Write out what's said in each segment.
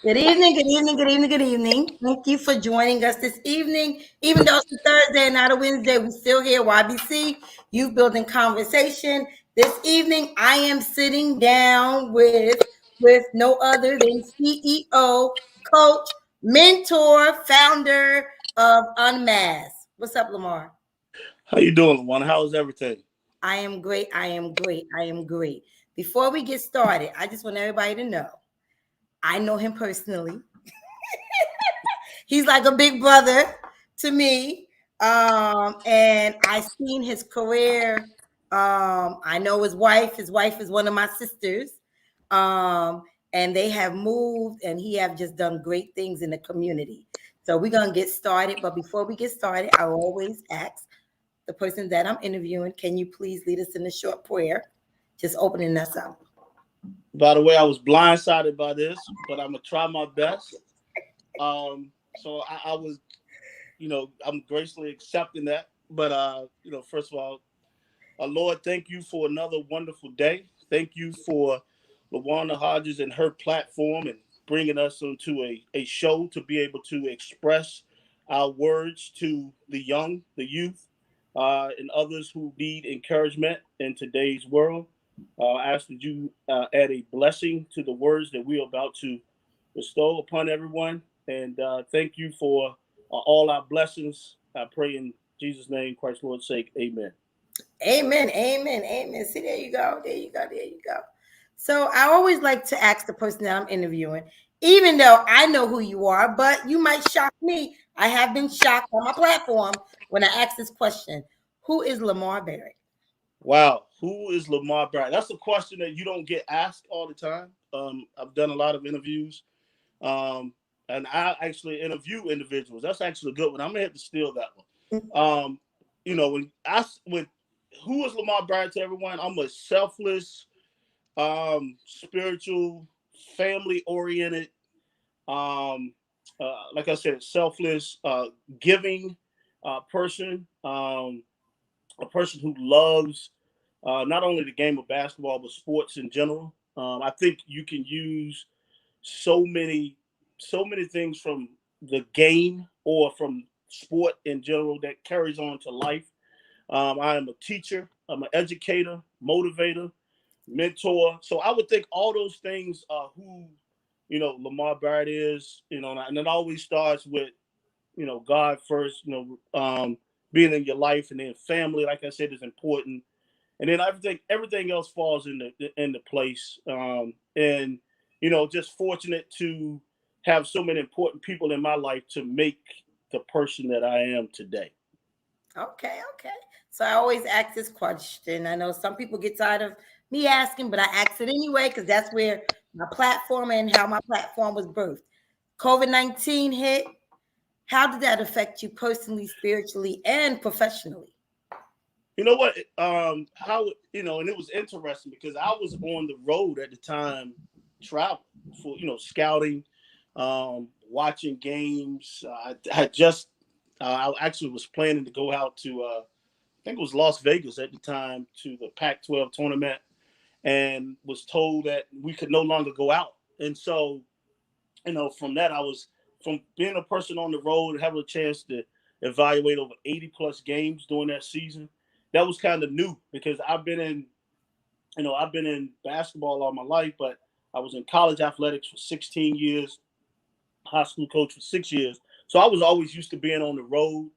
Good evening, good evening, good evening, good evening. Thank you for joining us this evening. Even though it's a Thursday and not a Wednesday, we're still here. YBC, Youth Building Conversation. This evening, I am sitting down with no other than CEO, coach, mentor, founder of Unmasked. What's up, Lamar? How you doing, Luana? How's everything? I am great. I am great. I am great. Before we get started, I just want everybody to know I know him personally. He's like a big brother to me. And I seen his career. I know his wife. His wife is one of my sisters. Um, and they have moved and he have just done great things in the community. So we're gonna get started. But before we get started, I always ask the person that I'm interviewing, can you please lead us in a short prayer? Just opening us up. By the way, I was blindsided by this, but I'm gonna try my best. So I was, I'm gracefully accepting that. But first of all, Lord, thank you for another wonderful day. Thank you for LaWanda Hodges and her platform and bringing us into a show to be able to express our words to the young, the youth, and others who need encouragement in today's world. I ask that you add a blessing to the words that we are about to bestow upon everyone. And thank you for all our blessings. I pray in Jesus' name, Christ's Lord's sake. Amen. Amen. Amen. Amen. See, there you go. There you go. There you go. So I always like to ask the person that I'm interviewing, even though I know who you are, but you might shock me. I have been shocked on my platform when I ask this question. Who is Lamar Barrett? Wow. Who is Lamar Barrett? That's a question that you don't get asked all the time. I've done a lot of interviews. And I actually interview individuals. That's actually a good one. I'm gonna have to steal that one. When who is Lamar Barrett to everyone? I'm a selfless, spiritual, family oriented, um, like I said, selfless, giving person, a person who loves not only the game of basketball but sports in general. I think you can use so many things from the game or from sport in general that carries on to life. I am a teacher, I'm an educator, motivator, mentor. So I would think all those things are who, Lamar Barrett is, and it always starts with, God first, being in your life, and then family, like I said, is important. And then everything else falls into place. And just fortunate to have so many important people in my life to make the person that I am today. Okay, okay. So I always ask this question. I know some people get tired of me asking, but I ask it anyway because that's where my platform and how my platform was birthed. COVID-19 hit. How did that affect you personally, spiritually, and professionally? You know what? How and it was interesting because I was on the road at the time, traveling for scouting, watching games. I just I actually was planning to go out to I think it was Las Vegas at the time to the Pac-12 tournament, and was told that we could no longer go out. And so from that, I was from being a person on the road, having a chance to evaluate over 80 plus games during that season. That was kind of new because I've been in basketball all my life, but I was in college athletics for 16 years, high school coach for 6 years. So I was always used to being on the road.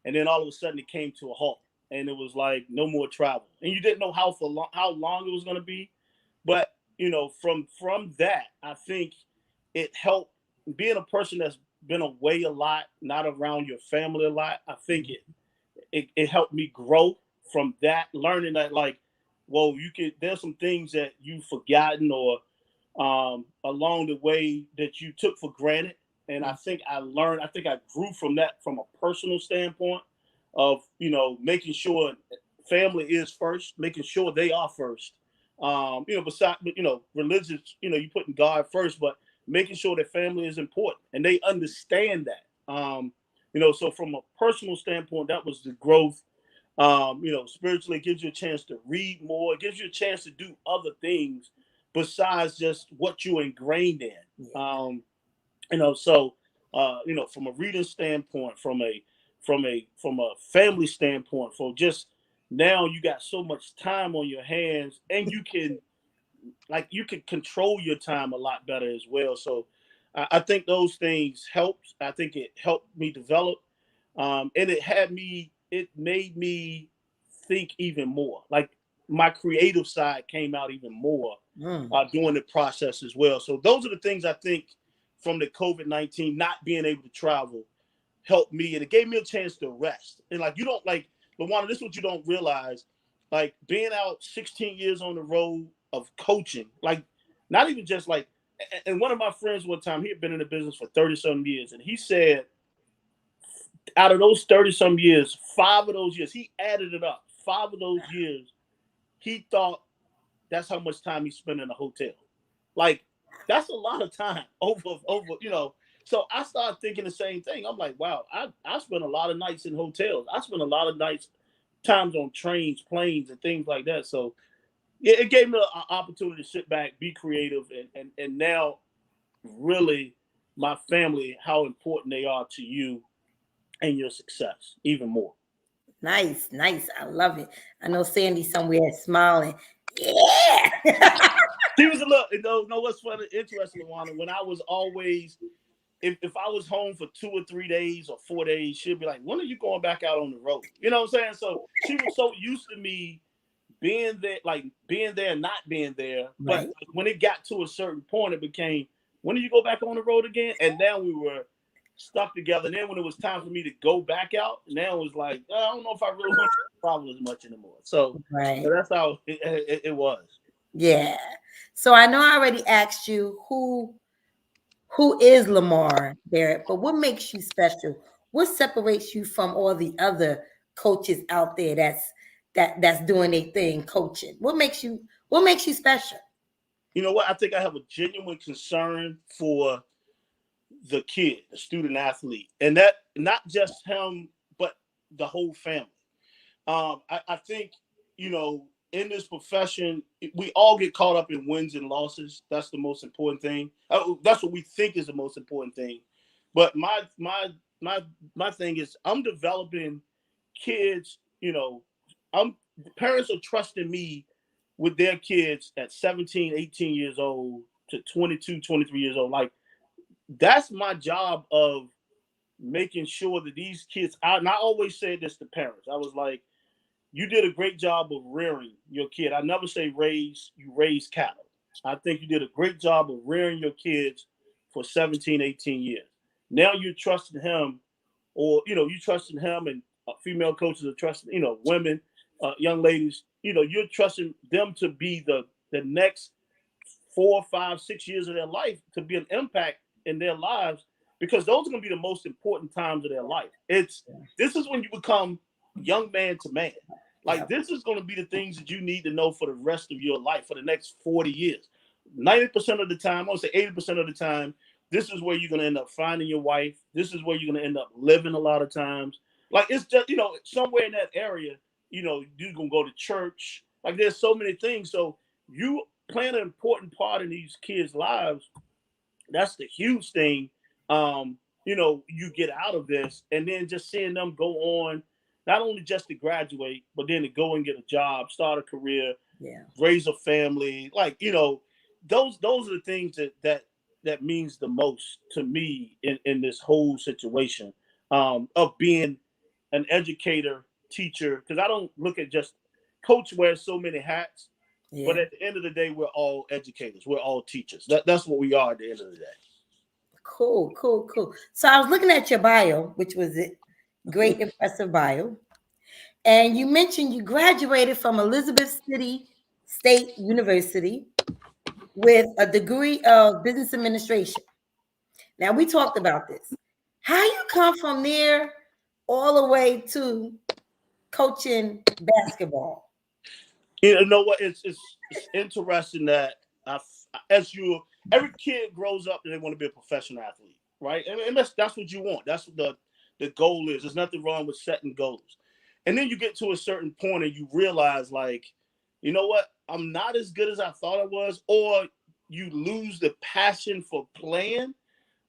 And then all of a sudden it came to a halt and it was like no more travel. And you didn't know how long it was going to be. But, from that, I think it helped being a person that's been away a lot, not around your family a lot. I think it helped me grow from that, learning that like, well, there's some things that you've forgotten or along the way that you took for granted. And I think I grew from that from a personal standpoint of, making sure family is first, making sure they are first. Besides, religious, you putting God first, but making sure that family is important and they understand that. So from a personal standpoint, that was the growth. Spiritually, it gives you a chance to read more. It gives you a chance to do other things besides just what you're ingrained in. So from a reading standpoint, from a family standpoint, for just now you got so much time on your hands, and you can control your time a lot better as well. So I think those things helped. I think it helped me develop, and it made me think even more. Like my creative side came out even more during the process as well. So those are the things I think from the COVID-19 not being able to travel helped me, and it gave me a chance to rest. And like you don't like, Luana, this is what you don't realize. Like being out 16 years on the road of coaching, like not even just like. And one of my friends one time, he had been in the business for 30 some years, and he said, out of those 30 some years, 5 of those years, he added it up. 5 of those years, he thought that's how much time he spent in a hotel. Like that's a lot of time over. So I started thinking the same thing. I'm like, wow, I spent a lot of nights in hotels. I spent a lot of nights, times on trains, planes, and things like that. So yeah, it gave me an opportunity to sit back, be creative, and now really my family, how important they are to you and your success even more. Nice, nice. I love it. I know Sandy somewhere smiling. Yeah. She was a little, know what's funny, interesting, Luana, when I was always, if I was home for 2 or 3 days or 4 days, she'd be like, when are you going back out on the road? You know what I'm saying? So she was so used to me being there and not being there. But Right. when it got to a certain point, it became, when do you go back on the road again? And now we were stuck together. And then when it was time for me to go back out, now it was like, I don't know if I really want to travel as much anymore. So Right. that's how it was. Yeah. So I know I already asked you who is Lamar Barrett, but what makes you special? What separates you from all the other coaches out there that's doing their thing coaching? What makes you special? You know what? I think I have a genuine concern for the kid, the student athlete, and that not just him, but the whole family. I think, in this profession, we all get caught up in wins and losses. That's the most important thing. That's what we think is the most important thing. But my my thing is, I'm developing kids. I'm parents are trusting me with their kids at 17, 18 years old to 22, 23 years old. Like that's my job of making sure that these kids. And I always said this to parents. I was like, you did a great job of rearing your kid. I never say raise cattle. I think you did a great job of rearing your kids for 17, 18 years. Now you're trusting him, or, you trusting him, and female coaches are trusting, women, young ladies, you're trusting them to be the next 4, 5, 6 years of their life, to be an impact in their lives, because those are going to be the most important times of their life. This is when you become young man to man. Like Yeah. this is going to be the things that you need to know for the rest of your life, for the next 40 years. 90% of the time, I want to say 80% of the time, this is where you're going to end up finding your wife. This is where you're going to end up living a lot of times. Like it's just, somewhere in that area, you're going to go to church. Like there's so many things. So you playing an important part in these kids' lives. That's the huge thing. You get out of this, and then just seeing them go on, not only just to graduate, but then to go and get a job, start a career, Yeah. raise a family. Like, those are the things that means the most to me in this whole situation, of being an educator, teacher, because I don't look at just coach wears so many hats. But Yeah. at the end of the day, we're all educators. We're all teachers. That's what we are at the end of the day. Cool, cool, cool. So I was looking at your bio, which was it. Great, impressive bio. And you mentioned you graduated from Elizabeth City State University with a degree of business administration. Now we talked about this. How you come from there all the way to coaching basketball? You know what? It's interesting that as you every kid grows up and they want to be a professional athlete, right? And that's what you want. That's what the goal is. There's nothing wrong with setting goals. And then you get to a certain point and you realize, like, you know what? I'm not as good as I thought I was, or you lose the passion for playing.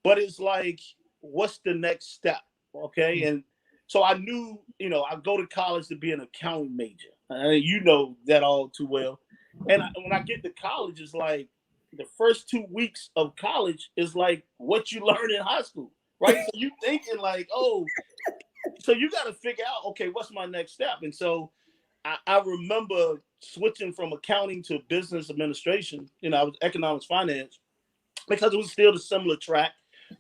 but it's like, what's the next step? Okay. And so I knew, I go to college to be an accounting major. You know that all too well. And when I get to college, it's like the first 2 weeks of college is like what you learn in high school, right? So you thinking like, oh, so you got to figure out, okay, what's my next step? And so I remember switching from accounting to business administration. I was economics finance because it was still the similar track,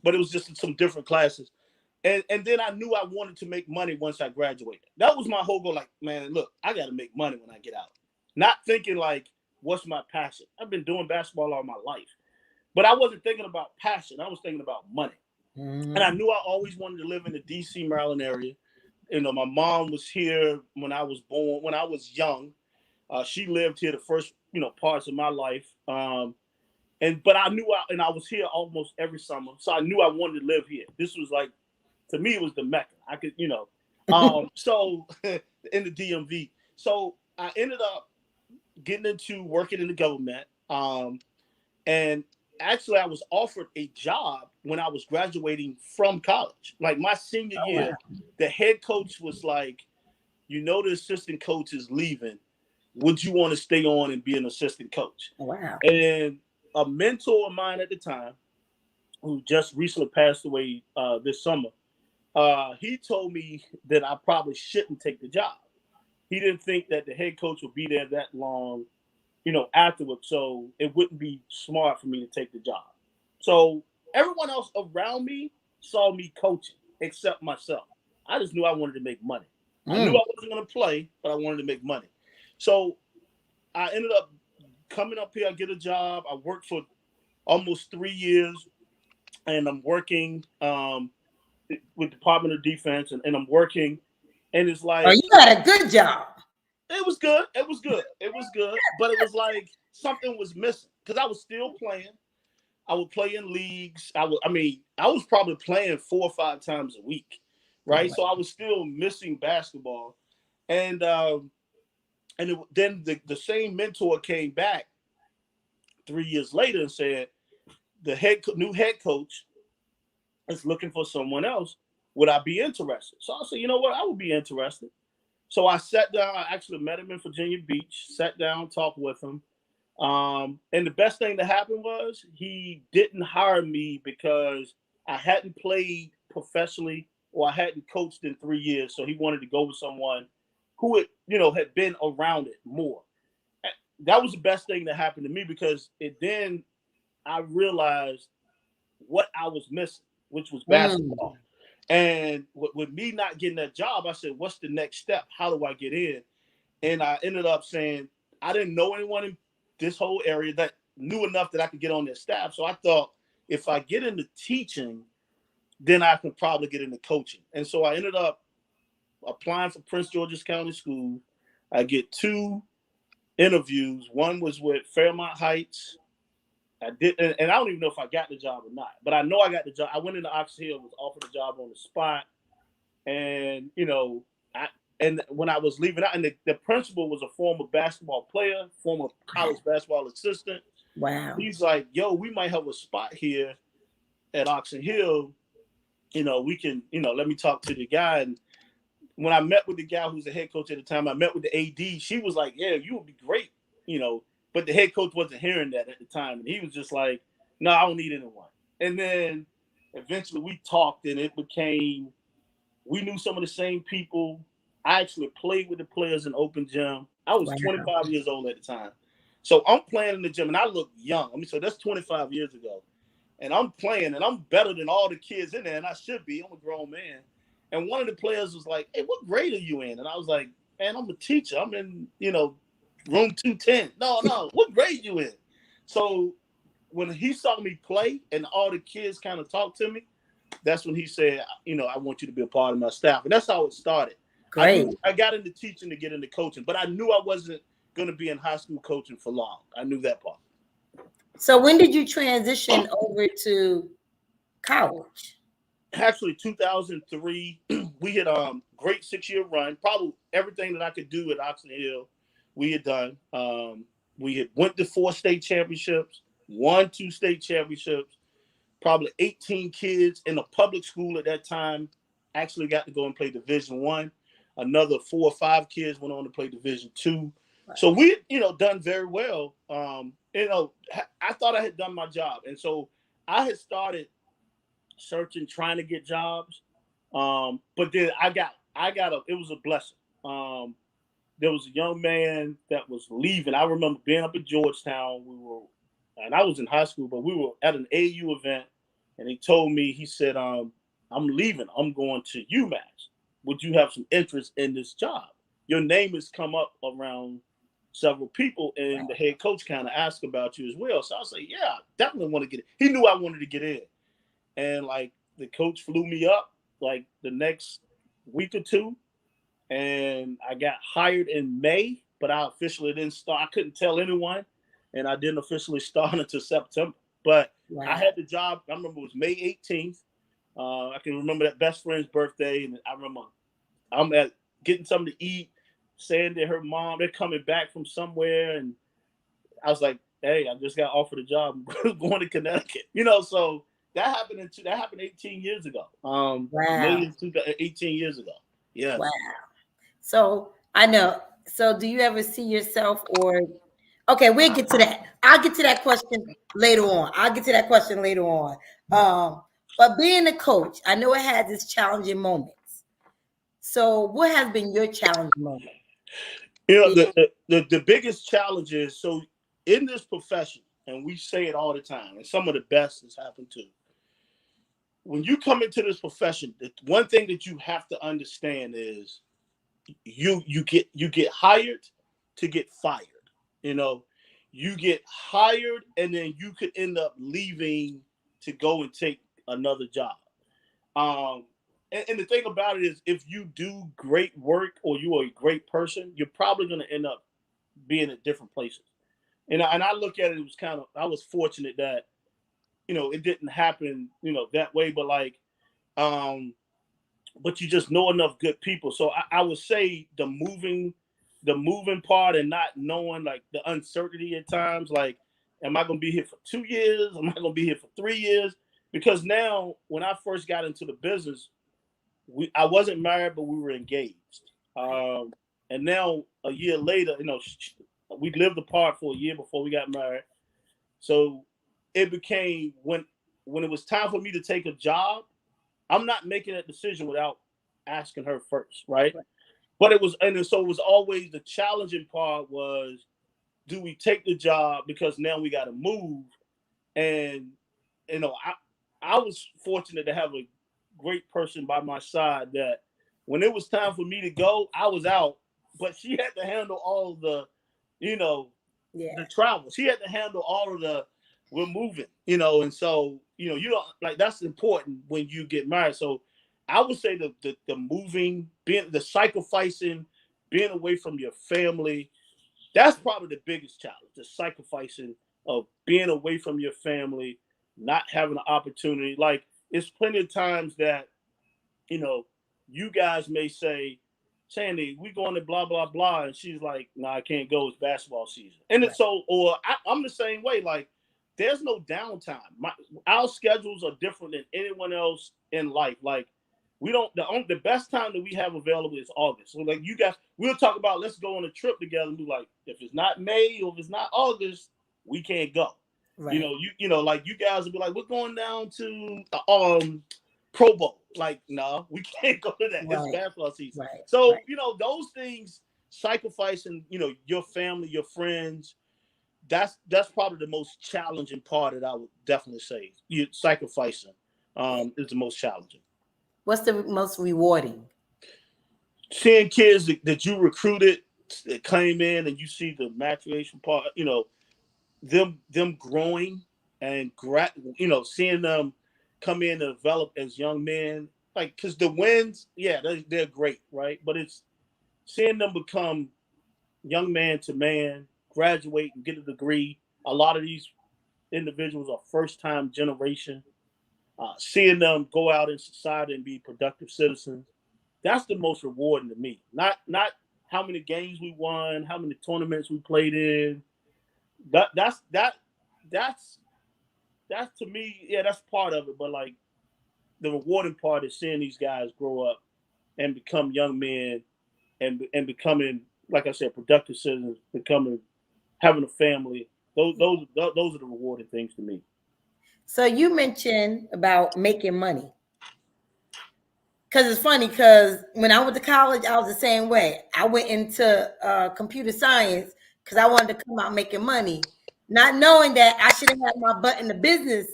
but it was just some different classes. And then I knew I wanted to make money once I graduated. That was my whole goal. Like, man, look, I got to make money when I get out. Not thinking like, what's my passion? I've been doing basketball all my life, but I wasn't thinking about passion. I was thinking about money. Mm-hmm. And I knew I always wanted to live in the DC, Maryland area. My mom was here when I was born, when I was young. She lived here the first, parts of my life. But I knew I was here almost every summer. So I knew I wanted to live here. This was like, to me, it was the Mecca. I could, so in the DMV. So I ended up getting into working in the government. And actually, I was offered a job when I was graduating from college. Like my senior year, the head coach was like, the assistant coach is leaving. Would you want to stay on and be an assistant coach? Wow. And a mentor of mine at the time, who just recently passed away this summer, he told me that I probably shouldn't take the job. He didn't think that the head coach would be there that long, afterwards. So it wouldn't be smart for me to take the job. So everyone else around me saw me coaching, except myself. I just knew I wanted to make money. I knew I wasn't going to play, but I wanted to make money. So I ended up coming up here. I get a job. I worked for almost 3 years, and I'm working with Department of Defense, and I'm working, and it's like, oh, you got a good job. It was good. It was good. It was good, but it was like something was missing because I was still playing. I would play in leagues. I was probably playing 4 or 5 times a week, right? So I was still missing basketball, and then the same mentor came back 3 years later and said the new head coach is looking for someone else. Would I be interested? So I said, you know what? I would be interested. So I sat down. I actually met him in Virginia Beach, sat down, talked with him. And the best thing that happened was he didn't hire me because I hadn't played professionally or I hadn't coached in 3 years. So he wanted to go with someone who had been around it more. That was the best thing that happened to me because then I realized what I was missing, which was basketball. And with me not getting that job, I said, what's the next step? How do I get in? And I ended up saying, I didn't know anyone in this whole area that knew enough that I could get on their staff. So I thought if I get into teaching, then I can probably get into coaching. And so I ended up applying for Prince George's County School. I get 2 interviews. One was with Fairmont Heights. I did, and I don't even know if I got the job or not, but I know I got the job. I went into Ox Hill, was offered a job on the spot, and when I was leaving out, and the principal was a former basketball player, former college basketball assistant. Wow. He's like, yo, we might have a spot here at Oxon Hill. We can, let me talk to the guy. And when I met with the guy who's the head coach at the time, I met with the AD. She was like, yeah, you would be great, But the head coach wasn't hearing that at the time. And he was just like, no, I don't need anyone. And then eventually we talked and it became, we knew some of the same people. I actually played with the players in open gym. I was 25 years old at the time. So I'm playing in the gym and I look young. So that's 25 years ago. And I'm playing and I'm better than all the kids in there. And I should be. I'm a grown man. And one of the players was like, hey, what grade are you in? And I was like, man, I'm a teacher. I'm in, room 210. No. What grade you in? So when he saw me play and all the kids kind of talked to me, that's when he said, I want you to be a part of my staff. And that's how it started. Great. I got into teaching to get into coaching, but I knew I wasn't going to be in high school coaching for long. I knew that part. So when did you transition over to college? Actually, 2003, we had great 6-year run. Probably everything that I could do at Oxon Hill, we had done. We had went to 4 state championships, won 2 state championships. probably 18 kids in a public school at that time actually got to go and play Division 1. Another 4 or 5 kids went on to play Division 2. Right. So we, done very well. I thought I had done my job. And so I had started searching, trying to get jobs. But then it was a blessing. There was a young man that was leaving. I remember being up in Georgetown. And I was in high school, but we were at an AU event, and he told me, he said, I'm leaving. I'm going to UMass. Would you have some interest in this job? Your name has come up around several people, and the head coach kind of asked about you as well. So I was like, yeah, I definitely want to get it. He knew I wanted to get in. And like the coach flew me up like the next week or two, and I got hired in May, but I officially didn't start. I couldn't tell anyone, and I didn't officially start until September. But I had the job. I remember it was May 18th. I can remember that best friend's birthday, and I remember I'm at getting something to eat, saying to her mom, they're coming back from somewhere, and I was like, hey, I just got offered a job going to Connecticut. So that happened 18 years ago. May 18 years ago. Yeah. Wow. So I know. So do you ever see yourself okay, we'll get to that. I'll get to that question later on. But being a coach, I know it has its challenging moments. So what has been your challenging moment? The biggest challenge is, so in this profession, and we say it all the time, and some of the best has happened too. When you come into this profession, the one thing that you have to understand is you get hired to get fired. You get hired, and then you could end up leaving to go and take another job. And the thing about it is, if you do great work or you are a great person, you're probably going to end up being at different places. And I look at it, I was fortunate that, it didn't happen, that way. But but you just know enough good people. So I would say the moving part and not knowing, like, the uncertainty at times, like, am I going to be here for 2 years? Am I going to be here for 3 years? Because now, when I first got into the business, I wasn't married, but we were engaged. And now a year later, we lived apart for a year before we got married. So it became, when it was time for me to take a job, I'm not making that decision without asking her first, right? But it was always the challenging part was, do we take the job because now we got to move? And I was fortunate to have a great person by my side that when it was time for me to go, I was out, but she had to handle all the, the travel. She had to handle all of the, we're moving, and so, you don't, like, that's important when you get married. So I would say the moving, the sacrificing, being away from your family, that's probably the biggest challenge, the sacrificing of being away from your family, not having an opportunity. Like, it's plenty of times that, you guys may say, Sandy, we going to blah, blah, blah. And she's like, no, I can't go. It's basketball season. And it's I'm the same way. Like, there's no downtime. Our schedules are different than anyone else in life. Like, the best time that we have available is August. So, like, you guys, we'll talk about, let's go on a trip together and be like, if it's not May or if it's not August, we can't go. Right. Like, you guys will be like, we're going down to Pro Bowl. Like, no, we can't go to that. Right. It's basketball season. Right. So, those things, sacrificing, your family, your friends, that's probably the most challenging part that I would definitely say. Sacrificing is the most challenging. What's the most rewarding? Seeing kids that you recruited that came in, and you see the maturation part, them growing and seeing them come in and develop as young men. Like, because the wins, they're great, right? But it's seeing them become young man to man, graduate and get a degree. A lot of these individuals are first-time generation. Seeing them go out in society and be productive citizens, that's the most rewarding to me. Not how many games we won, how many tournaments we played in. That's that's to me, yeah, that's part of it. But like the rewarding part is seeing these guys grow up and become young men and becoming, like I said, productive citizens, becoming having a family. Those are the rewarding things to me. So you mentioned about making money. Because it's funny, because when I went to college, I was the same way. I went into computer science because I wanted to come out making money, not knowing that I should have had my butt in the business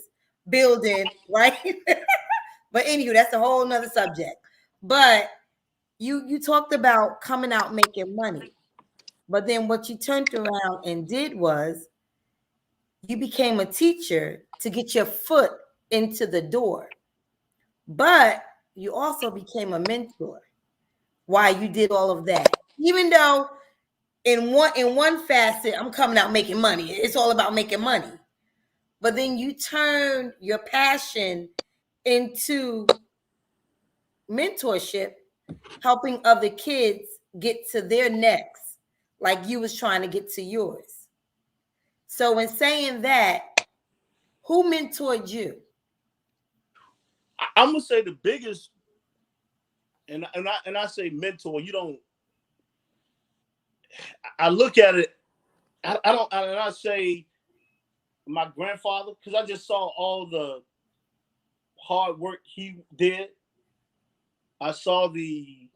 building, right? But anywho, that's a whole nother subject. But you talked about coming out making money. But then what you turned around and did was you became a teacher to get your foot into the door. But you also became a mentor while you did all of that. Even though in one facet, I'm coming out making money. It's all about making money. But then you turn your passion into mentorship, helping other kids get to their next, like you was trying to get to yours. So in saying that, who mentored you? I'm gonna say the biggest, and I say mentor. You don't. I look at it. I don't. And I say my grandfather, because I just saw all the hard work he did. I saw the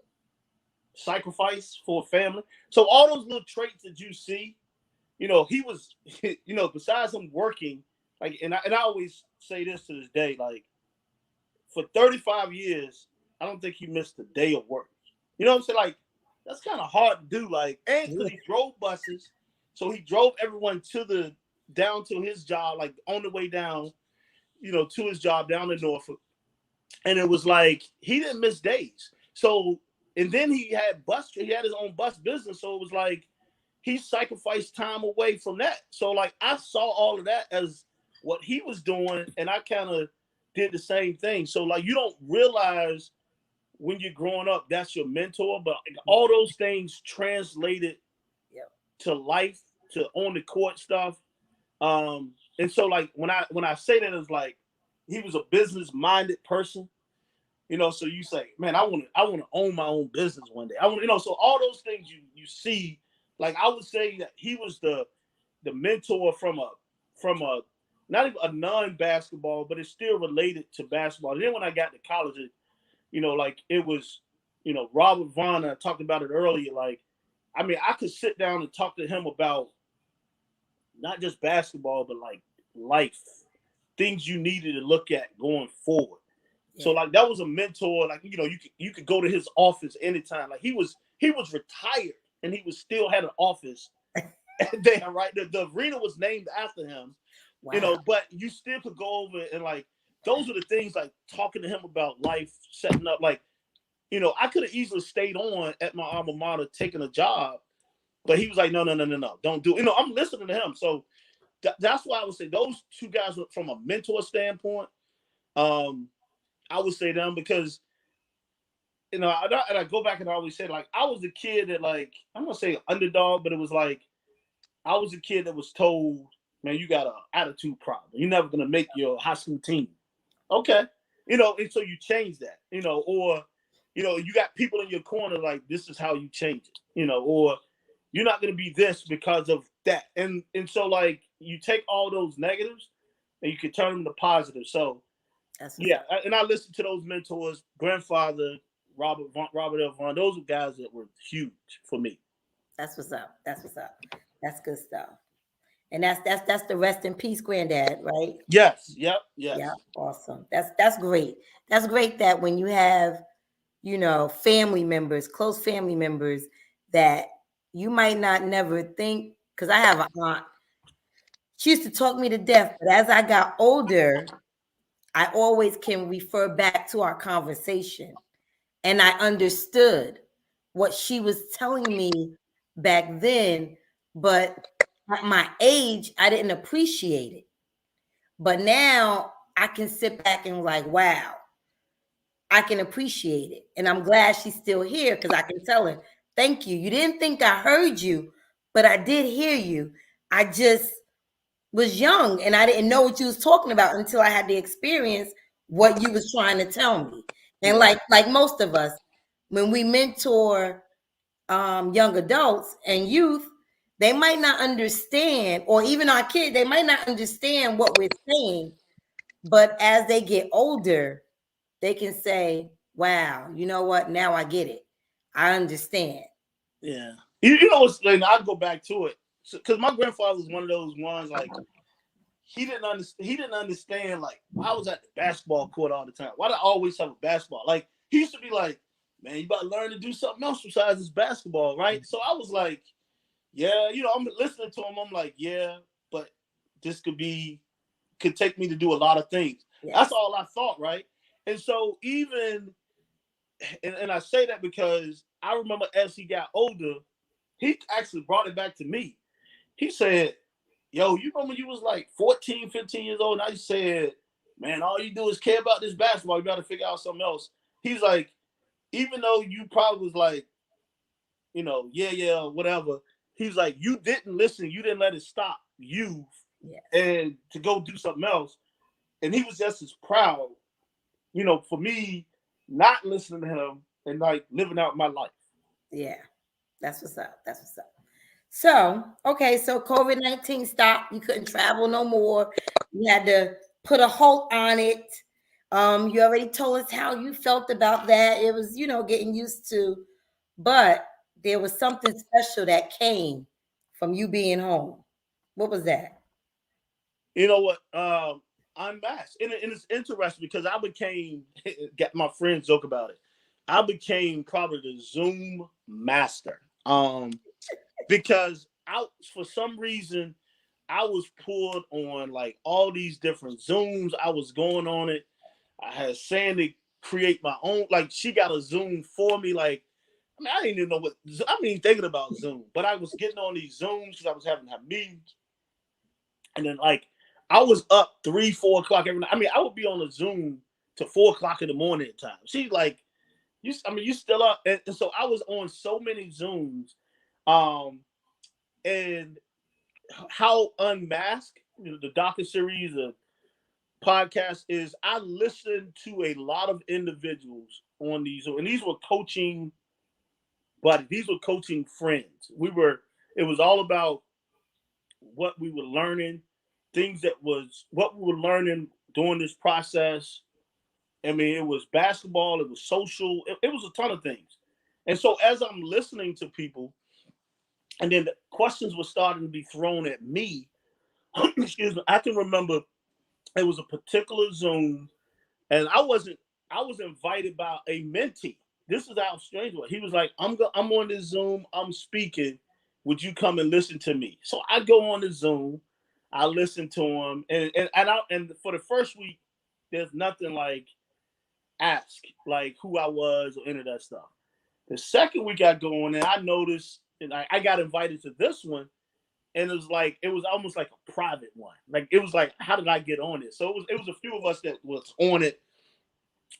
sacrifice for a family. So all those little traits that you see, he was, besides him working, like, and I always say this to this day, like, for 35 years, I don't think he missed a day of work. You know what I'm saying? Like, that's kind of hard to do. Like, and because he drove buses, so he drove everyone down to his job, like on the way down, to his job down in Norfolk. And it was like he didn't miss days. So, and then he had his own bus business. So it was like he sacrificed time away from that. So like I saw all of that as what he was doing, and I kind of did the same thing. So like you don't realize when you're growing up that's your mentor, but all those things translated to life, to on the court stuff. And so like when I say that, it's like he was a business minded person. So you say, man, I want to own my own business one day. I want, so all those things you see, like I would say that he was the mentor from a not even a non-basketball, but it's still related to basketball. And then when I got to college, like it was, Robert Vaughn, I talked about it earlier. Like, I mean, I could sit down and talk to him about not just basketball, but like life, things you needed to look at going forward. Yeah. So like that was a mentor. Like you could go to his office anytime. Like he was retired and he was still had an office there, right? The arena was named after him. Wow. But you still could go over and like those are the things like talking to him about life, setting up. Like I could have easily stayed on at my alma mater taking a job, but he was like, no, don't do it. I'm listening to him. So that's why I would say those two guys from a mentor standpoint. I would say them because, and I go back and I always say, like, I was a kid that, like, I'm going to say underdog, but it was like, I was a kid that was told, man, you got an attitude problem. You're never going to make your high school team. Okay. And so you change that, or, you got people in your corner, like, this is how you change it, or you're not going to be this because of that. And so, like, you take all those negatives and you can turn them to positive. So, yeah, and I listened to those mentors, grandfather, Robert L. Vaughn. Those are guys that were huge for me. That's what's up. That's good stuff. And that's the rest in peace, granddad, right? Yes. Yep. Yes. Yeah. Awesome. That's great. That's great that when you have, family members, close family members that you might not never think, because I have an aunt. She used to talk me to death, but as I got older, I always can refer back to our conversation. And I understood what she was telling me back then. But at my age, I didn't appreciate it. But now I can sit back and like, wow, I can appreciate it. And I'm glad she's still here because I can tell her, thank you. You didn't think I heard you, but I did hear you. I just was young and I didn't know what you was talking about until I had to experience what you was trying to tell me. And Yeah. like most of us, when we mentor young adults and youth, they might not understand, or even our kids, they might not understand what we're saying. But as they get older, they can say, wow, you know what? Now I get it. I understand. Yeah. You know, it's like, I go back to it because my grandfather was one of those ones like he didn't understand. He didn't understand like why I was at the basketball court all the time. Why did I always have a basketball? Like he used to be like, man, you about to learn to do something else besides this basketball, right? So I was like, yeah, you know, I'm listening to him. I'm like, yeah, but this could take me to do a lot of things. That's Yes. all I thought, right? And so even and I say that because I remember as he got older, he actually brought it back to me. He said, yo, you remember you was like 14, 15 years old, and I said, man, all you do is care about this basketball. You got to figure out something else. He's like, even though you probably was like, you know, yeah, whatever. He's like, you didn't listen. You didn't let it stop you Yes. and to go do something else. And he was just as proud, you know, for me not listening to him and like living out my life. Yeah. That's what's up. That's what's up. So, okay, so COVID-19 stopped. You couldn't travel no more. You had to put a halt on it. You already told us how you felt about that. It was, getting used to, but there was something special that came from you being home. What was that? You know what? Unmasked, and it's interesting because I became. Get my friends joke about it. I became probably the Zoom master. Because I for some reason I was pulled on like all these different Zooms. I was going on it. I had Sandy create my own. Like she got a Zoom for me. Like I mean, I didn't even know what I mean thinking about Zoom, but I was getting on these Zooms because I was having to have meetings, and then like I was up 3, 4 o'clock every night. I mean, I would be on a Zoom to 4 o'clock in the morning at times. She's like, you. I mean, you still up, and so I was on so many Zooms, um, and how Unmasked, the docu series, the podcast is. I listened to a lot of individuals on these, and these were coaching buddies. These were coaching friends. We were. It was all about what we were learning, things that was what we were learning during this process. I mean, it was basketball, it was social, it was a ton of things. And so as I'm listening to people, and then the questions were starting to be thrown at me, excuse me, I can remember it was a particular Zoom, and I was invited by a mentee. This is how strange it was. He was like, I'm on this Zoom, I'm speaking. Would you come and listen to me? So I go on the Zoom, I listen to him, and for the first week, there's nothing like ask like who I was or any of that stuff. The second week I go on and I noticed, and I got invited to this one, and it was almost like a private one. Like it was like, how did I get on it? So it was a few of us that was on it,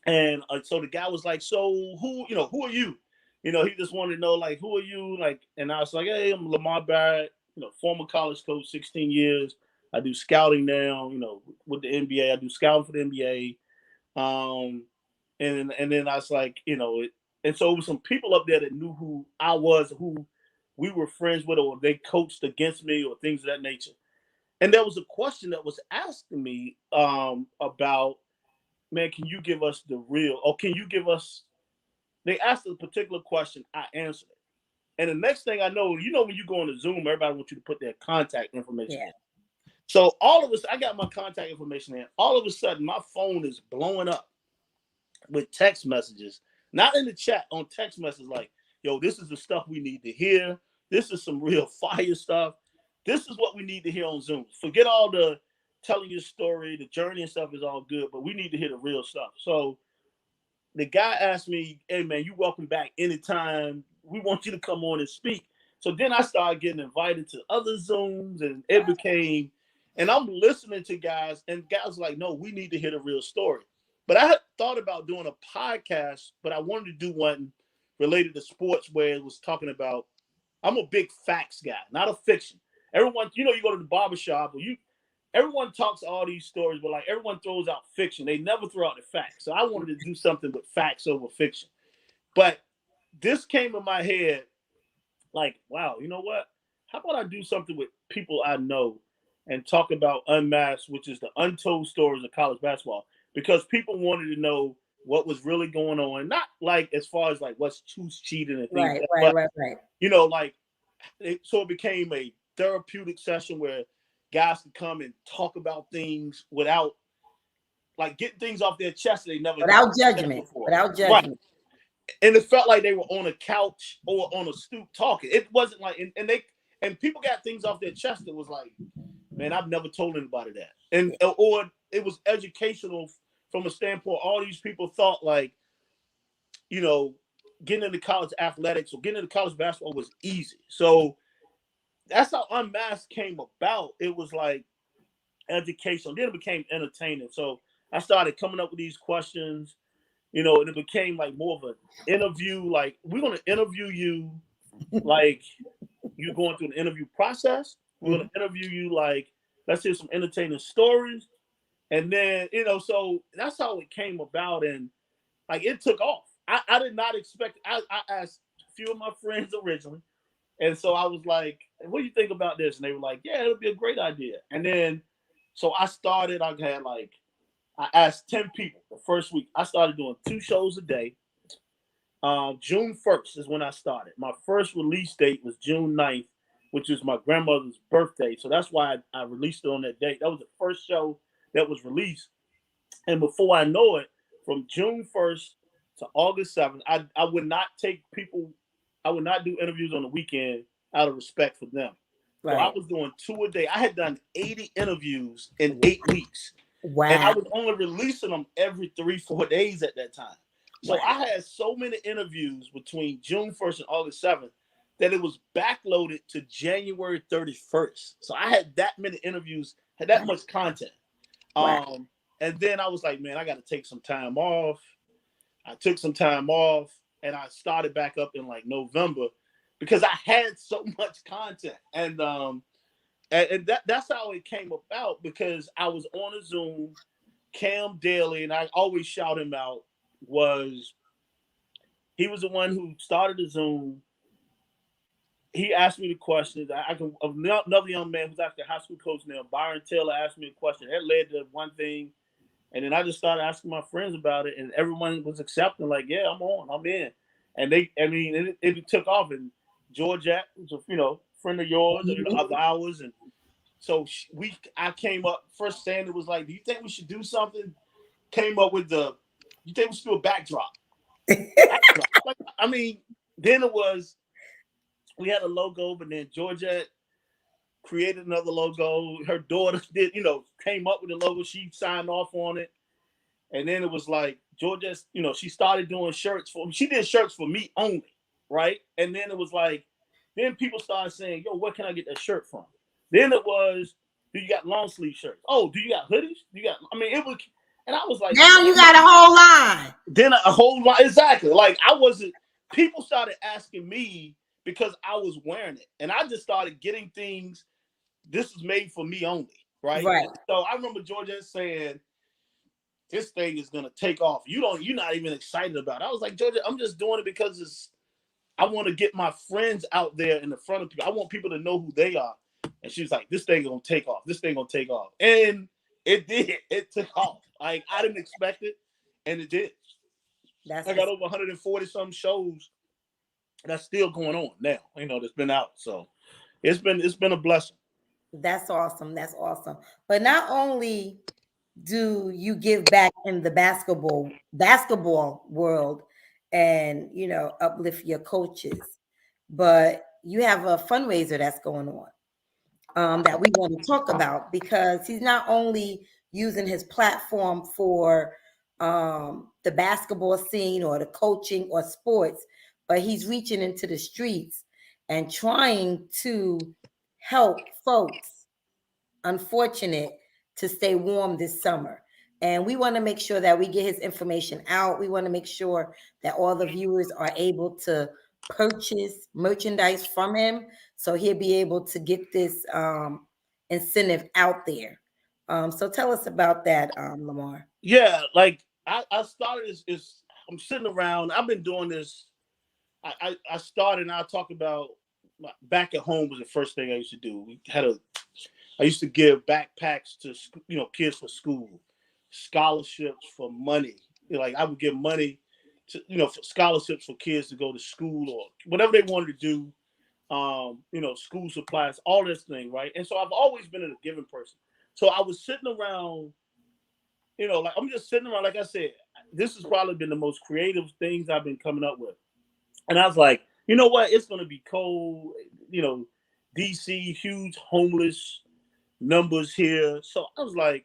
and so the guy was like, so who are you? He just wanted to know like who are you like, and I was like, hey, I'm Lamar Barrett, former college coach, 16 years. I do scouting now, with the NBA. I do scouting for the NBA. And then I was like, and so it was some people up there that knew who I was, who we were friends with, or they coached against me, or things of that nature. And there was a question that was asked to me about, man, can you give us the real, or can you give us? They asked a particular question, I answered it, and the next thing I know, when you go on the Zoom, everybody wants you to put their contact information Yeah. in. So all of us, I got my contact information in. All of a sudden, my phone is blowing up with text messages, not in the chat, on text messages like, yo, this is the stuff we need to hear. This is some real fire stuff. This is what we need to hear on Zoom. Forget all the telling your story, the journey and stuff is all good, but we need to hear the real stuff. So the guy asked me, hey man, you welcome back anytime. We want you to come on and speak. So then I started getting invited to other Zooms, and it became, and I'm listening to guys, and guys are like, no, we need to hear the real story. But I had thought about doing a podcast, but I wanted to do one related to sports where it was talking about, I'm a big facts guy, not a fiction. Everyone, you go to the barbershop, or everyone talks all these stories, but like everyone throws out fiction. They never throw out the facts. So I wanted to do something with facts over fiction. But this came in my head like, wow, you know what? How about I do something with people I know and talk about Unmasked, which is the untold stories of college basketball, because people wanted to know what was really going on, not like as far as like who's cheating and things, Right, like that, right, but right, right. like so it became a therapeutic session where guys could come and talk about things without like getting things off their chest that they never got Without chest judgment. before. Without Right. judgment. And it felt like they were on a couch or on a stoop talking. It wasn't like and people got things off their chest that was like, man, I've never told anybody that. And or it was educational from a standpoint. All these people thought like, you know, getting into college athletics or getting into college basketball was easy. So that's how Unmasked came about. It was like educational. Then it became entertaining. So I started coming up with these questions, and it became like more of an interview. Like, we're going to interview you like you're going through an interview process. We're going to interview you like, let's hear some entertaining stories. And then, so that's how it came about. And like, it took off. I did not expect, I asked a few of my friends originally. And so I was like, what do you think about this? And they were like, yeah, it'll be a great idea. And then, so I asked 10 people the first week. I started doing 2 shows a day. June 1st is when I started. My first release date was June 9th, which is my grandmother's birthday. So that's why I released it on that date. That was the first show that was released. And before I know it, from June 1st to August 7th, I would not take people, I would not do interviews on the weekend out of respect for them. So I Right. was doing 2 a day. I had done 80 interviews in 8 weeks. And I Wow. was only releasing them every 3-4 days at that time. So Wow. I had so many interviews between June 1st and August 7th that it was backloaded to January 31st. So I had that many interviews, had that much content. Wow. And then I was like, man, I got to take some time off. I took some time off and I started back up in like November because I had so much content. And that's how it came about, because I was on a Zoom. Cam Daly, and I always shout him out, he was the one who started the Zoom. He asked me the questions. Another young man who's actually a high school coach now, Byron Taylor, asked me a question. That led to one thing. And then I just started asking my friends about it, and everyone was accepting, like, yeah, I'm in. And it took off. And Georgette, who's a friend of yours and of ours, and so I came up first. Sandy was like, "Do you think we should do something?" Came up with you think we should do a backdrop? Like, then we had a logo, but then Georgette created another logo. Her daughter came up with the logo. She signed off on it. And then it was like Georgette, she started doing shirts she did shirts for me only, right? And then it was like, then people started saying, yo, where can I get that shirt from? Then it was, do you got long sleeve shirts? Oh, do you got hoodies? It was, and I was like, Now you got a whole line. then a whole lot, exactly. Like people started asking me because I was wearing it. And I just started getting things, this is made for me only, right? Right. So I remember Georgette saying, this thing is gonna take off. You're not even excited about it. I was like, Georgia, I'm just doing it because I want to get my friends out there in the front of people. I want people to know who they are. And she was like, this thing gonna take off. This thing gonna take off. And it did. It took off. Like, I didn't expect it, and it did. I got over 140 some shows that's still going on now. That's been out. So it's been a blessing. That's awesome. That's awesome. But not only do you give back in the basketball world and uplift your coaches, but you have a fundraiser that's going on that we want to talk about, because he's not only using his platform for the basketball scene or the coaching or sports, but he's reaching into the streets and trying to help folks unfortunate to stay warm this summer. And we want to make sure that we get his information out. We want to make sure that all the viewers are able to purchase merchandise from him, so he'll be able to get this incentive out there. So tell us about that, Lamar. Yeah, like I started is I'm sitting around. I've been doing this. I started and I talk about back at home was the first thing I used to do. I used to give backpacks to kids for school, scholarships for money. Like I would give money to for scholarships for kids to go to school or whatever they wanted to do. School supplies, all this thing, right? And so I've always been a giving person. So I was sitting around, like I'm just sitting around. Like I said, this has probably been the most creative things I've been coming up with. And I was like, you know what? It's going to be cold. DC, huge homeless numbers here. So I was like,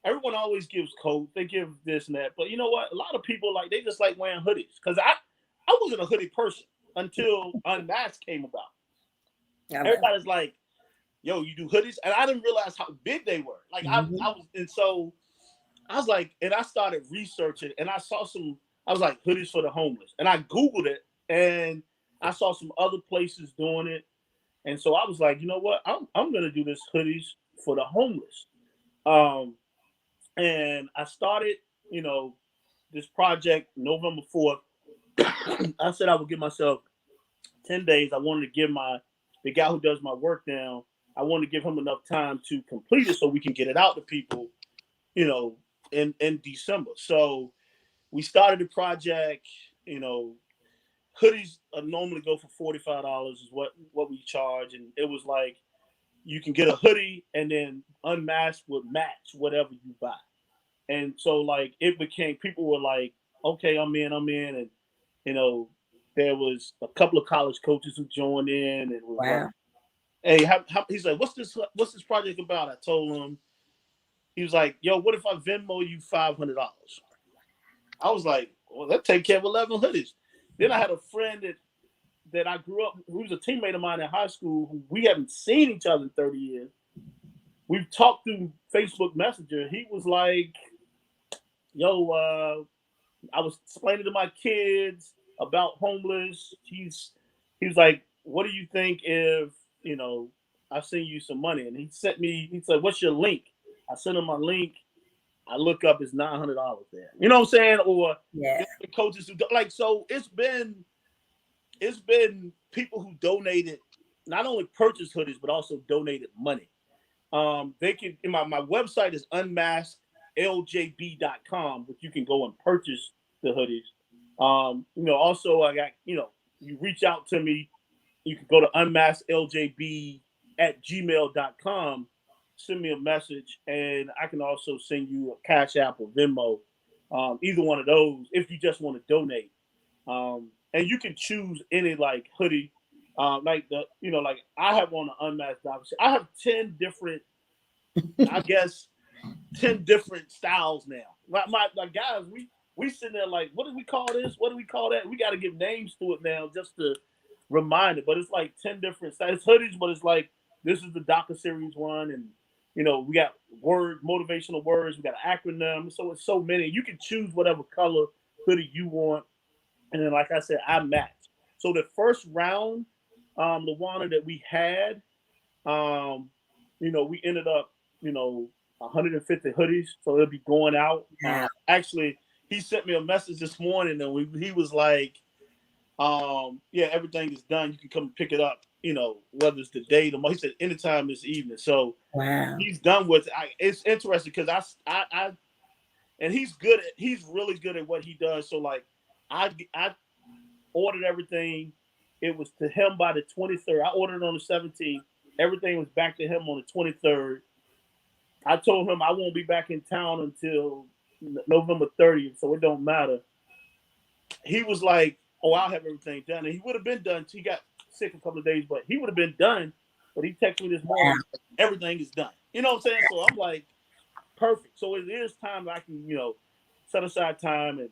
everyone always gives coat. They give this and that. But you know what? A lot of people, like, they just like wearing hoodies. Because I wasn't a hoodie person until Unmasked came about. Everybody's like, yo, you do hoodies? And I didn't realize how big they were. Like, I was, and so I was like, and I started researching and I saw I was like, hoodies for the homeless. And I Googled it and I saw some other places doing it. And so I was like, you know what? I'm going to do this hoodies for the homeless. And I started, this project November 4th. I said I would give myself 10 days. I wanted to give the guy who does my work now, I wanted to give him enough time to complete it so we can get it out to people, in December. So we started the project, hoodies normally go for $45 is what we charge. And it was like, you can get a hoodie and then Unmasked would match whatever you buy. And so like it became, people were like, okay, I'm in. And, there was a couple of college coaches who joined in and was like, hey, he's like, what's this project about? I told him. He was like, yo, what if I Venmo you $500? I was like, well, that take care of 11 hoodies. Then I had a friend that I grew up, who was a teammate of mine in high school, who we haven't seen each other in 30 years. We've talked through Facebook Messenger. He was like, yo, I was explaining to my kids about homeless. He was like, what do you think if, I send you some money? And he said, what's your link? I sent him my link. I look up, it's $900 there. You know what I'm saying? Or coaches who like, so it's been people who donated, not only purchased hoodies, but also donated money. They can, my website is unmaskedljb.com, which you can go and purchase the hoodies. Also I got, you reach out to me. You can go to unmaskedljb@gmail.com, send me a message, and I can also send you a Cash App or Venmo, either one of those if you just want to donate. And you can choose any like hoodie, like I have on the Unmasked Doctor. I have 10 different, I guess, 10 different styles now. My guys, we sitting there like, what do we call this? What do we call that? We got to give names to it now just to remind it. But it's like 10 different styles. It's hoodies, but it's like, this is the DACA series one. And, we got motivational words. We got an acronym. So it's so many. You can choose whatever color hoodie you want. And then, like I said, I match. So the first round, Luana, that we had, we ended up, 150 hoodies. So it'll be going out. Actually, he sent me a message this morning and he was like, everything is done. You can come pick it up, whether it's the day, tomorrow. He said anytime this evening. So he's done with it. It's interesting because and he's really good at what he does. So like I ordered everything. It was to him by the 23rd. I ordered on the 17th. Everything was back to him on the 23rd. I told him I won't be back in town until November 30th, so it don't matter. He was like, oh, I'll have everything done. And he would have been done. He got sick a couple of days, but he would have been done. But he texted me this morning, everything is done. You know what I'm saying? So I'm like, perfect. So it is time I can, set aside time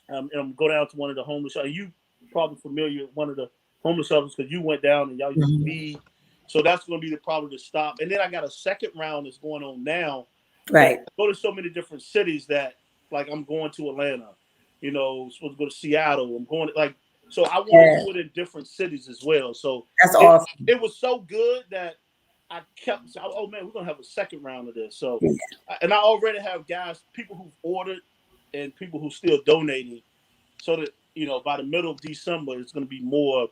and go down to one of the homeless shelters. You probably familiar with one of the homeless shelters because you went down and y'all used to be. So that's going to be probably the stop. And then I got a second round that's going on now. Right. I go to so many different cities that, like, I'm going to Atlanta, supposed to go to Seattle. I'm going to, so I want to do it in different cities as well. So that's awesome. It was so good that I kept saying, oh man, we're gonna have a second round of this. So, and I already have guys, people who've ordered, and people who still donating, so that by the middle of December, it's gonna be more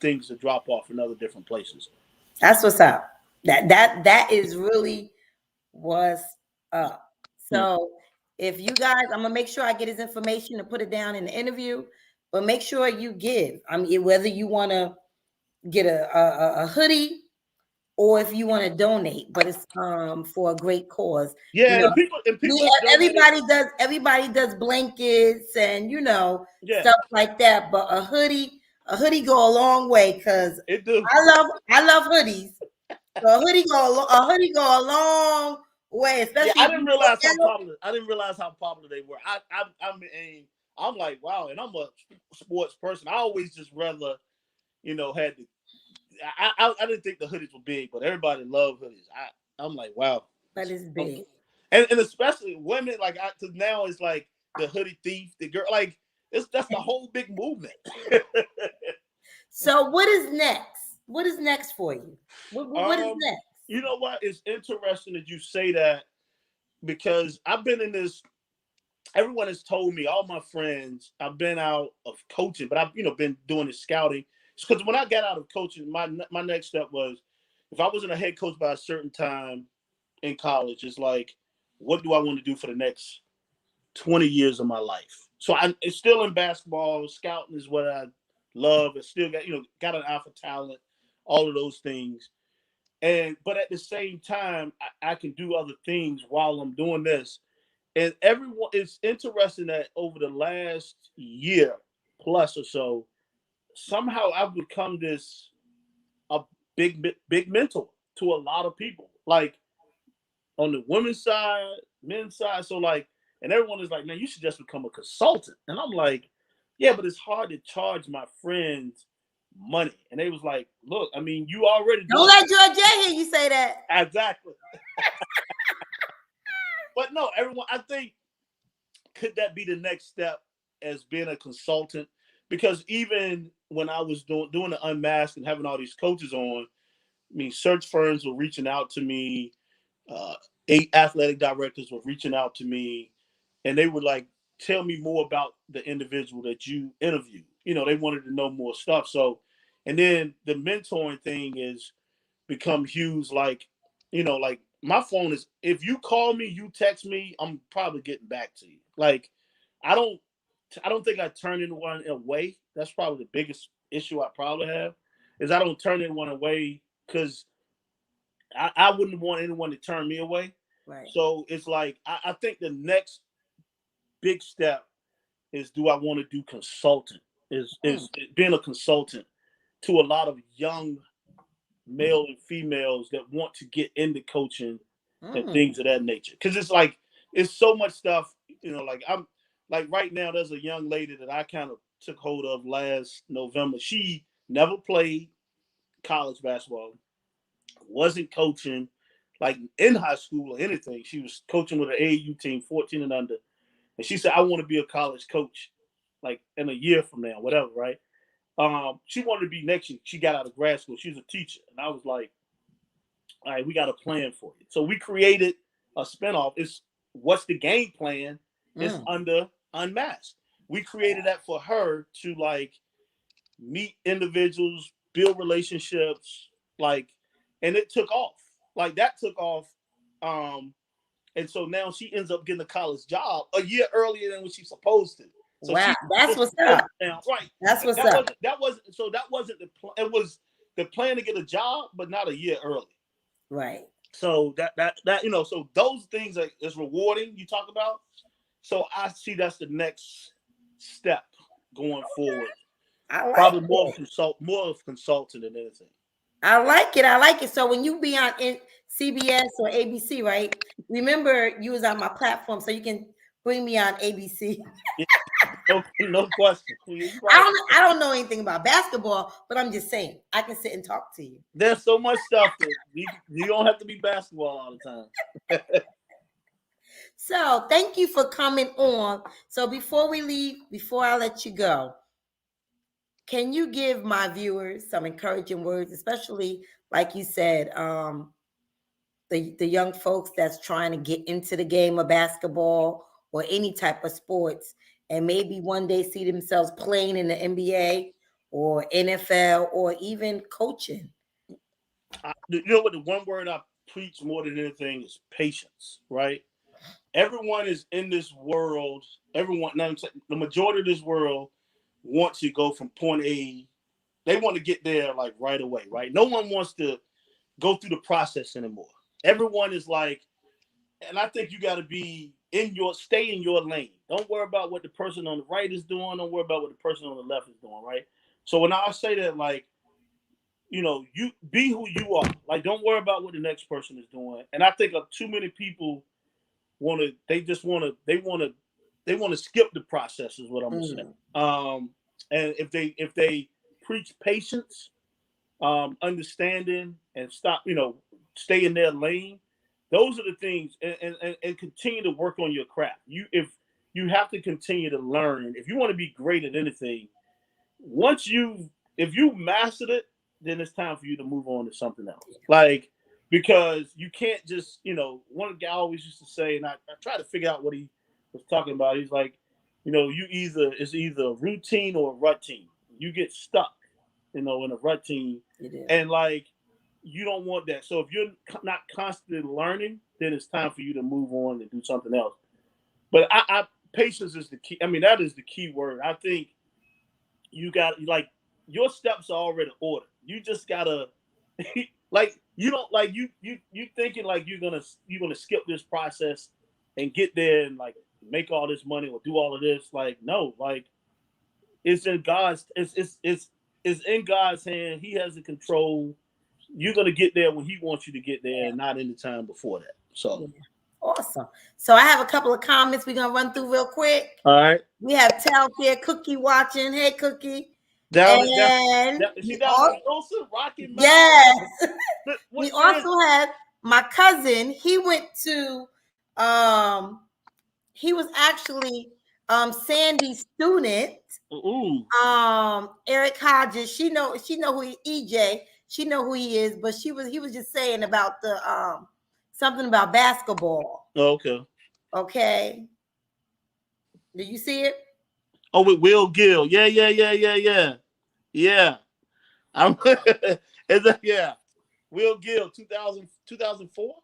things to drop off in other different places. That's what's up. That is really what's up. Hmm. So if you guys, I'm gonna make sure I get his information and put it down in the interview. But make sure you give. I mean, whether you want to get a hoodie or if you want to donate, but it's for a great cause. You Yeah, know, and people have donated. everybody does blankets and Yeah, stuff like that. But a hoodie go a long way because it do. I love hoodies. So a hoodie go a long way, Yeah, especially I if didn't you realize how go popular. I didn't realize how popular they were. I mean, I'm like, wow, and I'm a sports person. I always just rather, had the. I didn't think the hoodies were big, but everybody loved hoodies. I'm like, wow, but it's big. and especially women like cause now it's like the hoodie thief, the girl, like that's the whole big movement. So what is next? What is next for you? What is um, next? you know what? It's interesting that you say that because I've been in this. Everyone has told me, all my friends, I've been out of coaching, but I've been doing the scouting. Because when I got out of coaching, my next step was if I wasn't a head coach by a certain time in college, it's like, what do I want to do for the next 20 years of my life? So it's still in basketball. Scouting is what I love. It's still got an eye for talent, all of those things. But at the same time, I can do other things while I'm doing this. And everyone, it's interesting that over the last year plus or so, somehow I've become a big mentor to a lot of people. Like on the women's side, men's side. So like, and everyone is like, man, you should just become a consultant. And I'm like, yeah, but it's hard to charge my friends money. And they was like, look, I mean, you already Don't doing let George hear you say that. exactly. But no, everyone, I think could that be the next step as being a consultant? Because even when I was doing the unmasked and having all these coaches on, I mean, search firms were reaching out to me. Uh, 8 athletic directors were reaching out to me, and they would like tell me more about the individual that you interviewed. They wanted to know more stuff. So, and then the mentoring thing is become huge. Like my phone is, if you call me, you text me, I'm probably getting back to you. Like, I don't, I don't think I turn anyone away. That's probably the biggest issue I probably have, is I don't turn anyone away because I wouldn't want anyone to turn me away. Right. So it's like I think the next big step is, do I want to do consultant? Is being a consultant to a lot of young male and females that want to get into coaching and things of that nature. Because it's like it's so much stuff. Like I'm like right now, there's a young lady that I kind of took hold of last November. She never played college basketball, wasn't coaching like in high school or anything. She was coaching with an AAU team, 14 and under. And she said, I want to be a college coach, like in a year from now, whatever, right? She wanted to be next year. She got out of grad school. She was a teacher. And I was like, all right, we got a plan for you. So we created a spinoff. It's what's the game plan? It's under Unmasked. We created that for her to like meet individuals, build relationships, like, and it took off. Like that took off. And so now she ends up getting a college job a year earlier than what she's supposed to. So Wow, she that's what's up. now, right? That's what's up. That wasn't the plan. It was the plan to get a job, but not a year early. Right. So so those things is rewarding. You talk about. So I see that's the next step going forward. I like Probably it. more of consulting than anything. I like it. I like it. So when you be on CBS or ABC, right? Remember, you was on my platform, so you can bring me on ABC. Yeah, no question. Right. I don't know anything about basketball, but I'm just saying I can sit and talk to you. There's so much stuff that you don't have to be basketball all the time. So thank you for coming on. So before we leave, before I let you go, can you give my viewers some encouraging words, especially like you said, the young folks that's trying to get into the game of basketball or any type of sports, and maybe one day see themselves playing in the NBA or NFL or even coaching? You know what? The one word I preach more than anything is patience, right? Everyone is in this world. Everyone, the majority of this world wants to go from point A. They want to get there like right away, right? No one wants to go through the process anymore. Everyone is like, and I think you got to stay in your lane. Don't worry about what the person on the right is doing. Don't worry about what the person on the left is doing, right? So when I say that, like, you be who you are. Like, don't worry about what the next person is doing. And I think too many people they want to skip the process is what I'm gonna say. And if they preach patience, understanding, and stay in their lane, those are the things, and continue to work on your craft. You have to continue to learn if you want to be great at anything. If you mastered it, then it's time for you to move on to something else. Like, because you can't just, one guy always used to say, and I try to figure out what he was talking about. He's like, it's either routine or routine. You get stuck, in a routine, and like, you don't want that. So if you're not constantly learning, then it's time for you to move on and do something else. But patience is the key. I mean, that is the key word. I think you got, like, your steps are already ordered. You just gotta like, you don't, like, you thinking like you're gonna skip this process and get there and like make all this money or do all of this. Like, no, like, it's in God's it's in God's hand. He has the control. You're gonna get there when He wants you to get there, and not any time before that. So awesome. So I have a couple of comments we're gonna run through real quick. All right. We have Tailfair Cookie watching. Hey, Cookie. Down And she down in Tulsa, Rocky Mountain. Yes. We also have my cousin. He went to he was actually Sandy's student. Ooh. Eric Hodges. She know who EJ. She know who he is, but he was just saying about the something about basketball. Oh, okay. Okay. Did you see it? Oh, with Will Gill. Yeah. Yeah. I'm yeah. Will Gill, 2004?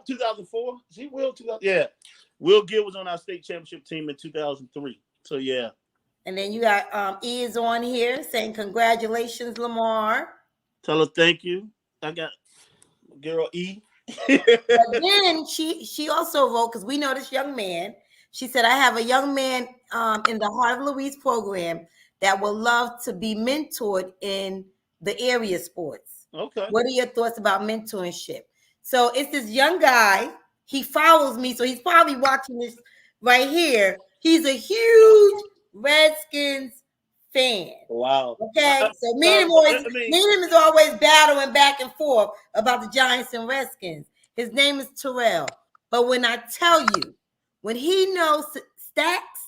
2004? Is he Will 2000? Yeah. Will Gill was on our state championship team in 2003. So yeah. And then you got E is on here saying congratulations, Lamar. Tell her thank you. I got girl E. But then she also wrote, because we know this young man. She said, I have a young man in the Heart of Louise program that would love to be mentored in the area sports. Okay. What are your thoughts about mentorship? So it's this young guy. He follows me, so he's probably watching this right here. He's a huge Redskins fan. Wow. Okay. So me and him is always battling back and forth about the Giants and Redskins. His name is Terrell. But when I tell you, when he knows stacks,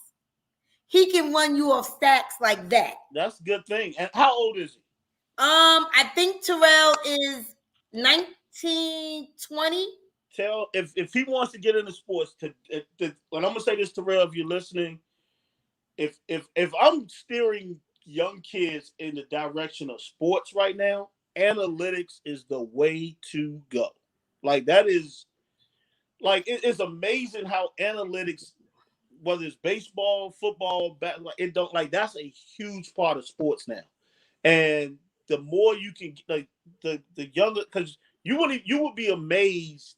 he can run you off stacks like that. That's a good thing. And how old is he? I think Terrell is 19, 20. Tell if he wants to get into sports, and I'm gonna say this, Terrell, if you're listening, if I'm steering young kids in the direction of sports right now, analytics is the way to go. Like, that is, like, it's amazing how analytics, whether it's baseball, football, that's a huge part of sports now. And the more you can, like, the younger, because you would be amazed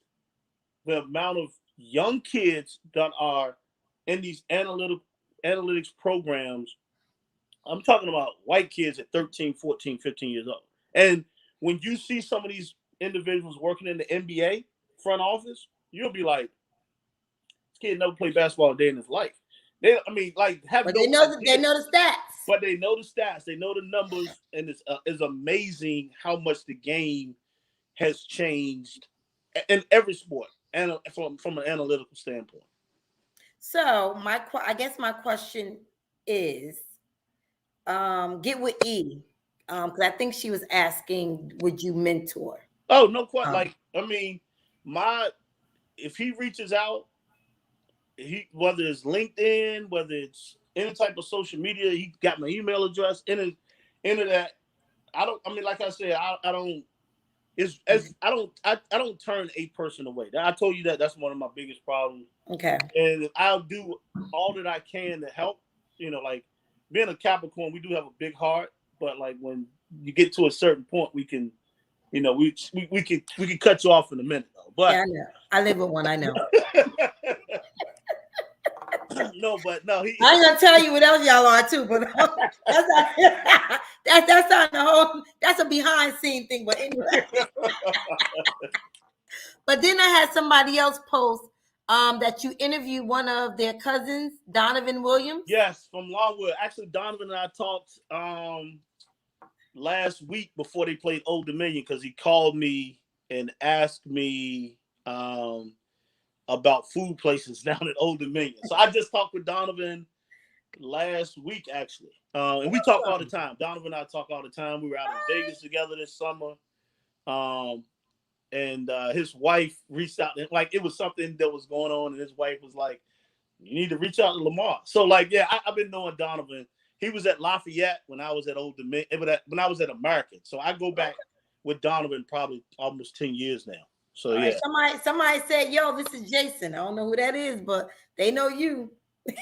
the amount of young kids that are in these analytics programs. I'm talking about white kids at 13, 14, 15 years old. And when you see some of these individuals working in the NBA front office, you'll be like, this kid never played basketball a day in his life. They know the stats. But they know the stats. They know the numbers, and it's amazing how much the game has changed in every sport, and from an analytical standpoint. So I guess my question is, get with E, because I think she was asking, would you mentor? Oh, no, quite. if he reaches out, whether it's LinkedIn, whether it's any type of social media, he got my email address into that. I mean, like I said, I don't. I don't turn a person away. I told you that's one of my biggest problems. Okay. And I'll do all that I can to help. Like being a Capricorn, we do have a big heart, but like when you get to a certain point, we can, we can cut you off in a minute though. But yeah, I know. I live with one. I know. No, I ain't gonna tell you what else y'all are too, but that's not, that's not the whole. That's a behind scene thing. But anyway. But then I had somebody else post that you interviewed one of their cousins, Donovan Williams. Yes, from Longwood. Actually, Donovan and I talked last week before they played Old Dominion because he called me and asked me about food places down at Old Dominion. So I just talked with Donovan last week, actually. And we talk all the time. Donovan and I talk all the time. We were out in Vegas together this summer. And his wife reached out. And, like, it was something that was going on. And his wife was like, you need to reach out to Lamar. So, like, yeah, I've been knowing Donovan. He was at Lafayette when I was at Old Dominion, when I was at American. So I go back with Donovan probably almost 10 years now. So yeah. Somebody said, "Yo, this is Jason." I don't know who that is, but they know you.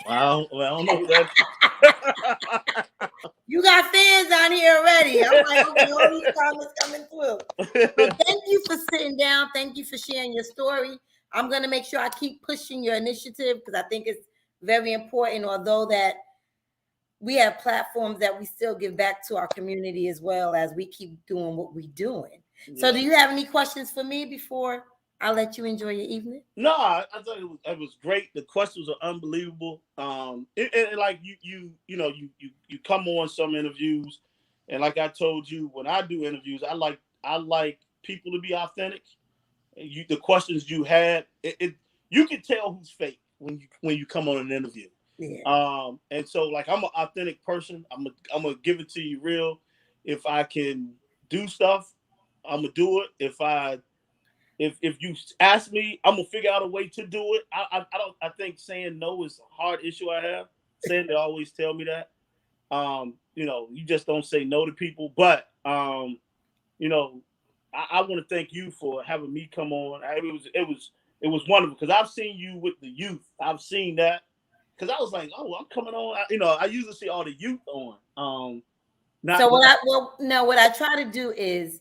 I don't know who that is. You got fans on here already. I'm like, okay, all these comments coming through. But thank you for sitting down. Thank you for sharing your story. I'm gonna make sure I keep pushing your initiative because I think it's very important. Although that we have platforms that we still give back to our community as well as we keep doing what we're doing. Yeah. So do you have any questions for me before I let you enjoy your evening? No, I thought it was great. The questions are unbelievable. And like you come on some interviews, and like I told you, when I do interviews, I like people to be authentic. The questions you had, you can tell who's fake when you come on an interview. Yeah. And so like I'm an authentic person. I'm gonna give it to you real. If I can do stuff, I'm gonna do it. If you ask me, I'm gonna figure out a way to do it. I think saying no is a hard issue I have. Saying they always tell me that. You just don't say no to people. But I want to thank you for having me come on. It was wonderful because I've seen you with the youth. I've seen that because I was like, oh, I'm coming on. I usually see all the youth on. What I try to do is.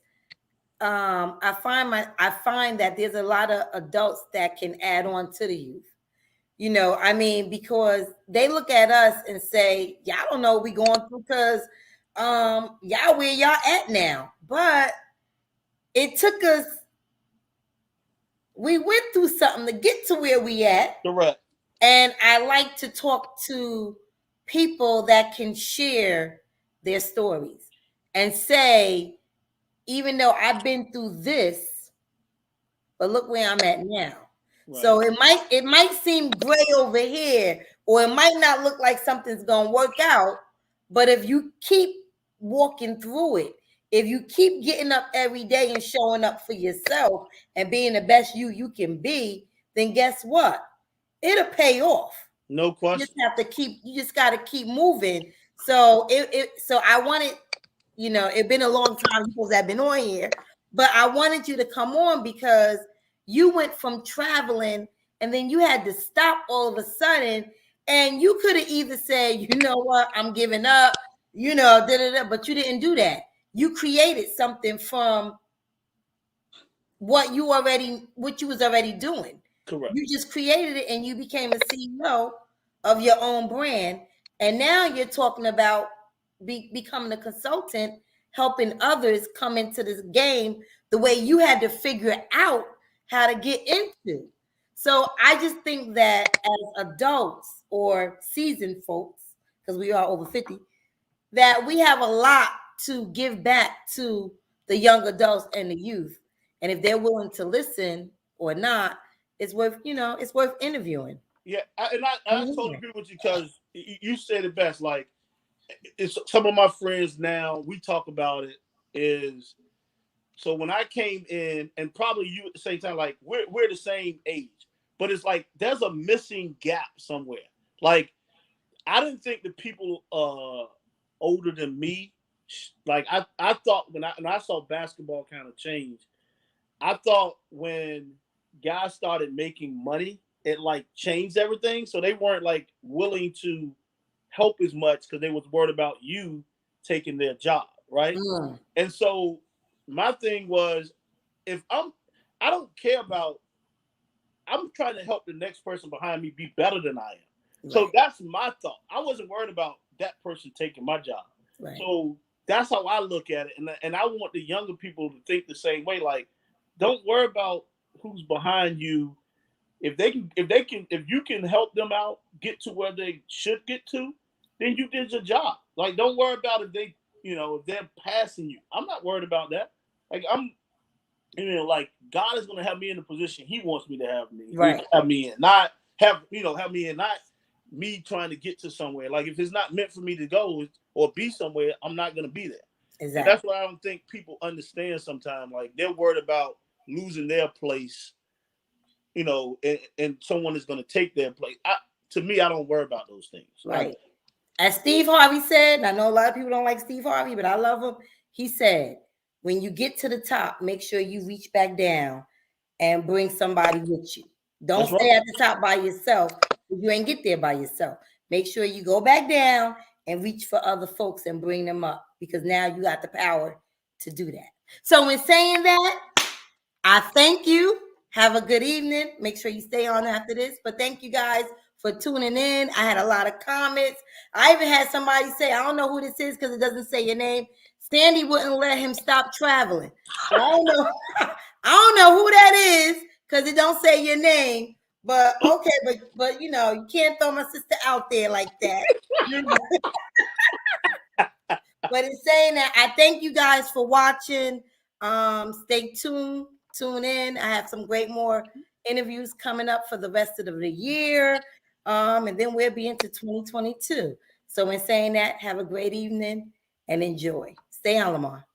I find that there's a lot of adults that can add on to the youth. Because they look at us and say, y'all don't know what we going through because y'all where y'all at now. But it took us, we went through something to get to where we at. Correct. And I like to talk to people that can share their stories and say, even though I've been through this, but look where I'm at now. Right. So it might seem gray over here, or it might not look like something's gonna work out. But if you keep walking through it, if you keep getting up every day and showing up for yourself and being the best you can be, then guess what? It'll pay off. No question. You just gotta keep moving. So so I wanted. It's been a long time because I've been on here, but I wanted you to come on because you went from traveling and then you had to stop all of a sudden, and you could have either said, you know what, I'm giving up, but you didn't do that. You created something from what you was already doing. Correct. You just created it and you became a CEO of your own brand, and now you're talking about becoming a consultant, helping others come into this game the way you had to figure out how to get into. So I just think that as adults or seasoned folks, because we are over 50, that we have a lot to give back to the young adults and the youth. And if they're willing to listen or not, it's worth interviewing. Yeah, I totally agree with you because you said it best. Like, it's some of my friends now, we talk about it, is So when I came in, and probably you at the same time, like we're the same age, but it's like there's a missing gap somewhere. Like I didn't think the people older than me, like I thought when I saw basketball kind of change, I thought when guys started making money, it like changed everything. So they weren't like willing to help as much because they was worried about you taking their job, right? Mm, And so my thing was, if I don't care about. I'm trying to help the next person behind me be better than I am. So right, that's my thought. I wasn't worried about that person taking my job. right. So that's how I look at it, and I want the younger people to think the same way. Like, don't worry about who's behind you. If you can help them out, get to where they should get to, then you did your job. Like, don't worry about if if they're passing you. I'm not worried about that. Like, like God is going to have me in the position He wants me to have Right. have me in, not have me in, not me trying to get to somewhere. Like if it's not meant for me to go or be somewhere, I'm not going to be there. Exactly. And that's why I don't think people understand sometimes. Like they're worried about losing their place, and someone is going to take their place. To me, I don't worry about those things. Right. As Steve Harvey said, and I know a lot of people don't like Steve Harvey, but I love him. He said, when you get to the top, make sure you reach back down and bring somebody with you. Don't stay at the top by yourself. You ain't get there by yourself. Make sure you go back down and reach for other folks and bring them up, because now you got the power to do that. So in saying that, I thank you. Have a good evening. Make sure you stay on after this. But thank you guys for tuning in. I had a lot of comments. I even had somebody say, I don't know who this is because it doesn't say your name. Stanley wouldn't let him stop traveling. So I don't know. I don't know who that is because it don't say your name. But okay, but you can't throw my sister out there like that. But in saying that, I thank you guys for watching. Stay tuned. Tune in. I have some great more interviews coming up for the rest of the year. And then we'll be into 2022. So in saying that, have a great evening and enjoy. Stay on, Lamar.